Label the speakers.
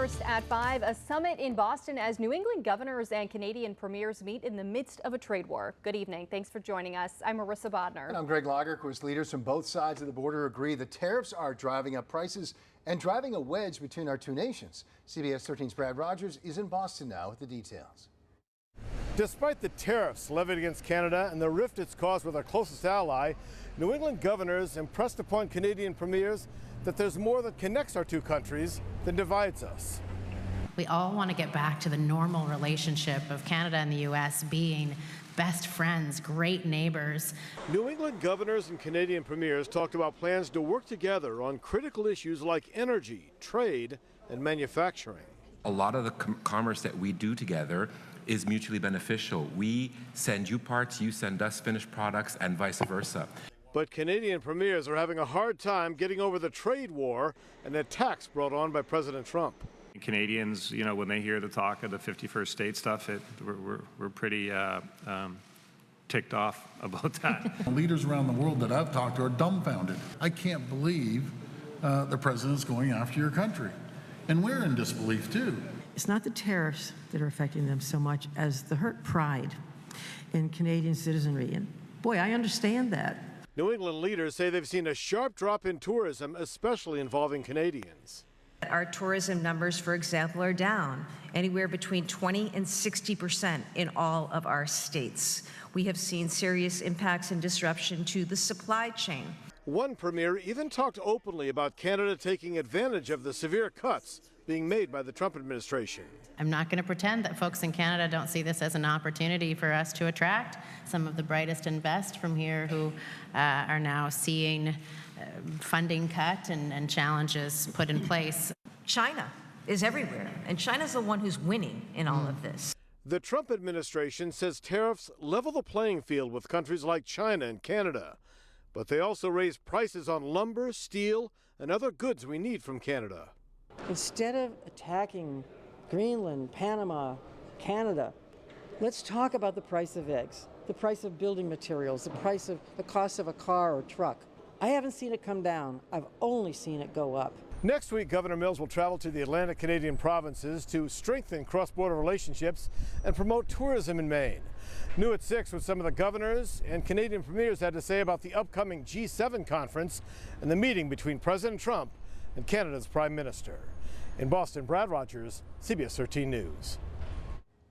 Speaker 1: First at 5, a summit in Boston as New England governors and Canadian premiers meet in the midst of a trade war. Good evening. Thanks for joining us. I'm Marissa Bodner.
Speaker 2: And I'm Greg Lager. Of course, leaders from both sides of the border agree the tariffs are driving up prices and driving a wedge between our two nations. CBS 13's Brad Rogers is in Boston now with the details.
Speaker 3: Despite the tariffs levied against Canada and the rift it's caused with our closest ally, New England governors impressed upon Canadian premiers that there's more that connects our two countries than divides us.
Speaker 4: We all want to get back to the normal relationship of Canada and the U.S. being best friends, great neighbors.
Speaker 3: New England governors and Canadian premiers talked about plans to work together on critical issues like energy, trade, and manufacturing.
Speaker 5: A lot of the commerce that we do together is mutually beneficial. We send you parts, you send us finished products, and vice versa.
Speaker 3: But Canadian premiers are having a hard time getting over the trade war and the tax brought on by President Trump.
Speaker 6: Canadians, you know, when they hear the talk of the 51st state stuff, we're pretty ticked off about that.
Speaker 7: Leaders around the world that I've talked to are dumbfounded. I can't believe the president's going after your country. And we're in disbelief, too.
Speaker 8: It's not the tariffs that are affecting them so much as the hurt pride in Canadian citizenry. And boy, I understand that.
Speaker 3: New England leaders say they've seen a sharp drop in tourism, especially involving Canadians.
Speaker 9: Our tourism numbers, for example, are down anywhere between 20% and 60% in all of our states. We have seen serious impacts and disruption to the supply chain.
Speaker 3: One premier even talked openly about Canada taking advantage of the severe cuts being made by the Trump administration.
Speaker 4: I'm not going to pretend that folks in Canada don't see this as an opportunity for us to attract some of the brightest and best from here who are now seeing funding cut and challenges put in place.
Speaker 9: China is everywhere, and China's the one who's winning in all of this.
Speaker 3: The Trump administration says tariffs level the playing field with countries like China and Canada, but they also raise prices on lumber, steel, and other goods we need from Canada.
Speaker 8: Instead of attacking Greenland, Panama, Canada, let's talk about the price of eggs, the price of building materials, the cost of a car or truck. I haven't seen it come down. I've only seen it go up.
Speaker 3: Next week, Governor Mills will travel to the Atlantic Canadian provinces to strengthen cross-border relationships and promote tourism in Maine. New at 6, what some of the governors and Canadian premiers had to say about the upcoming G7 conference and the meeting between President Trump and Canada's Prime Minister. In Boston, Brad Rogers, CBS 13 News.